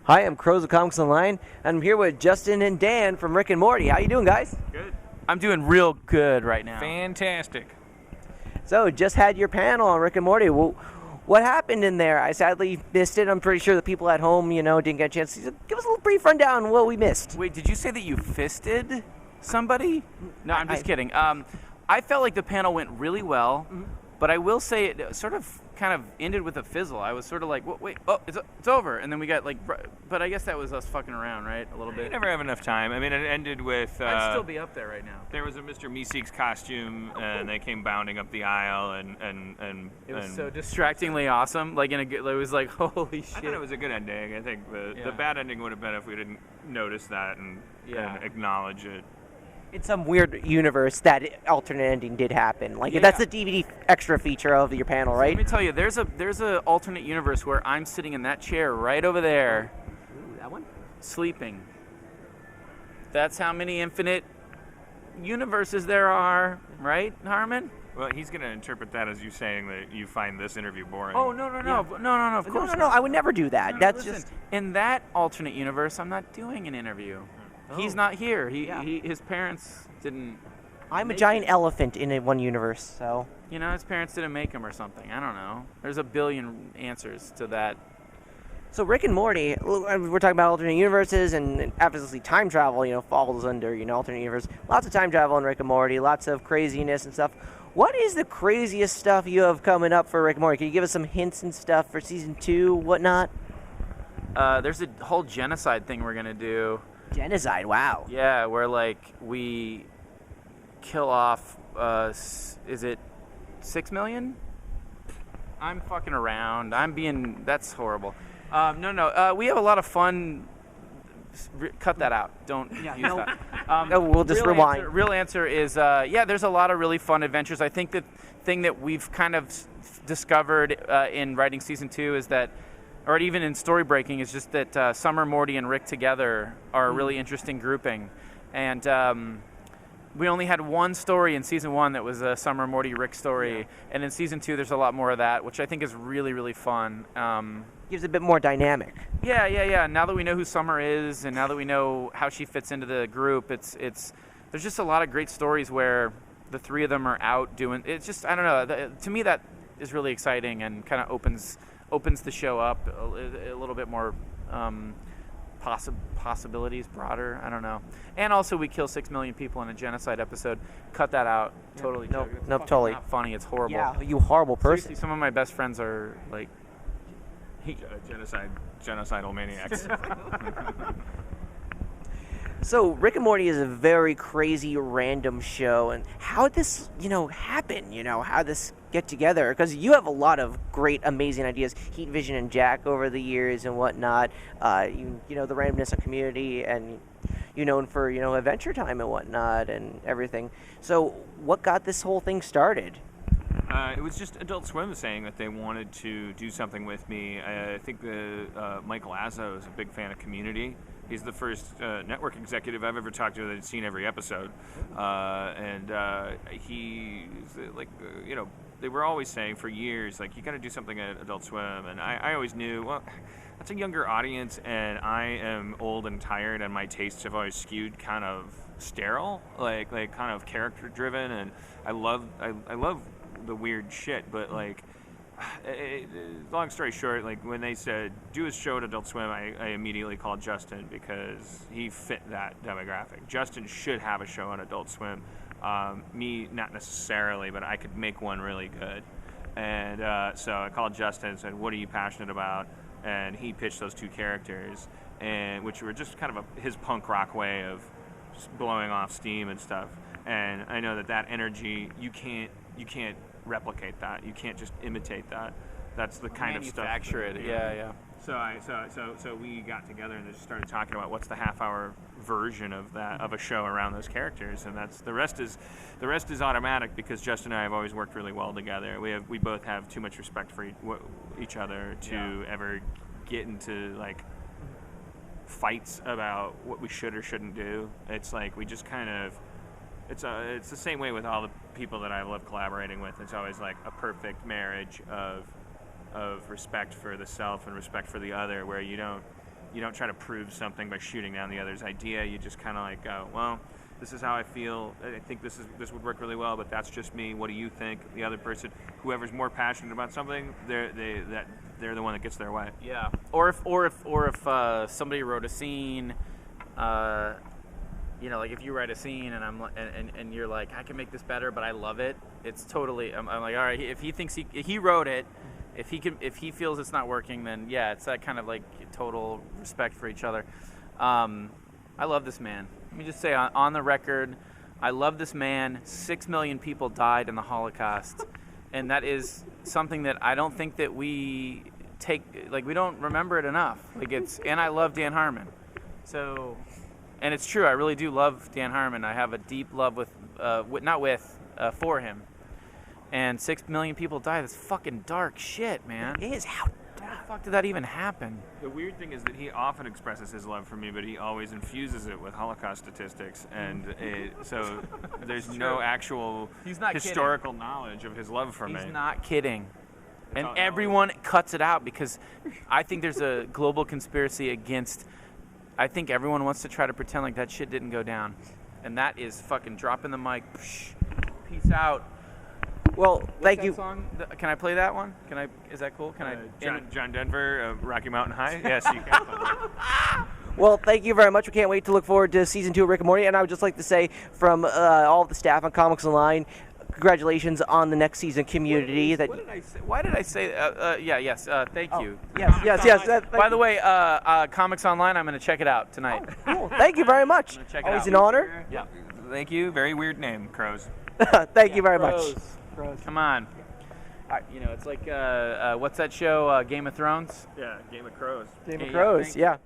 Hi, I'm Kroze of ComicsOnline, and I'm here with Justin and Dan from Rick and Morty. How you doing, guys? Good. I'm doing real good right now. Fantastic. So, just had your panel on Rick and Morty. Well, what happened in there? I sadly missed it. I'm pretty sure the people at home, didn't get a chance to give us a little brief rundown on what we missed. Wait, did you say that you fisted somebody? No, I'm just kidding. I felt like the panel went really well, but I will say it sort of kind of ended with a fizzle. I was sort of like, wait, it's over. And then we got but I guess that was us fucking around, right? A little bit. You never have enough time. I mean, it ended with... I'd still be up there right now. There was a Mr. Meeseeks costume, and they came bounding up the aisle, and it was so distractingly awesome. Like, it was like, holy shit. I thought it was a good ending. I think the bad ending would have been if we didn't notice that and acknowledge it. In some weird universe, that alternate ending did happen. Like, Yeah. that's the DVD extra feature of your panel, right? Let me tell you, there's a alternate universe where I'm sitting in that chair right over there, Ooh, that one? sleeping. That's how many infinite universes there are, right, Harmon? Well, he's going to interpret that as you saying that you find this interview boring. Oh, no, of course No, I would never do that. No, That's listen, just... in that alternate universe, I'm not doing an interview. He's not here. His parents didn't. I'm a giant elephant in one universe, so... His parents didn't make him or something. I don't know. There's a billion answers to that. So Rick and Morty, we're talking about alternate universes, and obviously time travel, falls under, alternate universe. Lots of time travel in Rick and Morty, lots of craziness and stuff. What is the craziest stuff you have coming up for Rick and Morty? Can you give us some hints and stuff for season 2, whatnot? There's a whole genocide thing we're gonna do. Genocide, wow. Yeah, where we kill off. Is it 6 million? I'm fucking around. That's horrible. No. We have a lot of fun. Cut that out. Don't use that. We'll just rewind. Real answer is there's a lot of really fun adventures. I think the thing that we've kind of discovered in writing season 2 is that, or even in story breaking, is just that Summer, Morty, and Rick together are a really interesting grouping. And we only had one story in season 1 that was a Summer, Morty, Rick story. Yeah. And in season 2, there's a lot more of that, which I think is really, really fun. Gives it a bit more dynamic. Yeah. Now that we know who Summer is, and now that we know how she fits into the group, there's just a lot of great stories where the three of them are out doing. It's just, I don't know. To me, that is really exciting and kind of opens the show up a little bit more, possibilities, broader. I don't know. And also, we kill 6 million people in a genocide episode. Cut that out. Yeah. Totally. No, totally not funny. It's horrible. Yeah, you horrible person. Seriously, some of my best friends are like genocidal maniacs. So Rick and Morty is a very crazy, random show, and how did this, happen? How did this get together? Because you have a lot of great, amazing ideas, Heat Vision and Jack over the years and whatnot. The randomness of Community, and known for Adventure Time and whatnot and everything. So what got this whole thing started? It was just Adult Swim saying that they wanted to do something with me. I think Mike Lazzo is a big fan of Community. He's the first network executive I've ever talked to that had seen every episode. They were always saying for years, you got to do something at Adult Swim. And I always knew, well, that's a younger audience, and I am old and tired, and my tastes have always skewed kind of sterile, like kind of character driven. And I love the weird shit, but long story short, when they said do a show at Adult Swim, I immediately called Justin because he fit that demographic. Justin should have a show on Adult Swim. Me, not necessarily, but I could make one really good. And so I called Justin and said, what are you passionate about? And he pitched those two characters, and which were just kind of his punk rock way of just blowing off steam and stuff. And I know that energy, you can't replicate that. You can't just imitate that. That's the kind of stuff. Manufacture it. Yeah. So we got together and just started talking about what's the half-hour version of that, of a show around those characters, and the rest is automatic because Justin and I have always worked really well together. We both have too much respect for each other to ever get into fights about what we should or shouldn't do. It's we just kind of. It's the same way with all the people that I love collaborating with. It's always a perfect marriage of respect for the self and respect for the other, where you don't You don't try to prove something by shooting down the other's idea. You just kind of like go, well, this is how I feel. I think this would work really well, but that's just me. What do you think? The other person, whoever's more passionate about something, they're the one that gets their way. Yeah. Or if somebody wrote a scene, like if you write a scene and you're like, I can make this better, but I love it. It's totally. I'm like, all right. If he thinks he wrote it, if he feels it's not working, then yeah, it's that kind of like total respect for each other. I love this man. Let me just say on the record, I love this man. 6 million people died in the Holocaust, and that is something that I don't think that we we don't remember it enough. And I love Dan Harmon. So, and it's true, I really do love Dan Harmon. I have a deep love for him. And 6 million people died. That's fucking dark shit, man. It is. How the fuck did that even happen? The weird thing is that he often expresses his love for me, but he always infuses it with Holocaust statistics, and so there's no actual historical knowledge of his love for me. He's not kidding. And everyone cuts it out because I think there's a global conspiracy against. I think everyone wants to try to pretend like that shit didn't go down, and that is fucking dropping the mic. Peace out. Well, thank you. Song? Can I play that one? Is that cool? Can I? John Denver, Rocky Mountain High. Yes, you can. Well, thank you very much. We can't wait to look forward to season 2 of Rick and Morty. And I would just like to say, from all of the staff on Comics Online, congratulations on the next season, Community. What did I say? Why did I say? Yes. Thank you. Yes. By the way, Comics Online. I'm going to check it out tonight. Cool. Thank you very much. Always an honor. Yeah. Thank you. Very weird name, Kroze. Thank you very much. Kroze. Come on. It's like what's that show? Game of Thrones. Yeah, Game of Crows. Game of Crows. Yeah.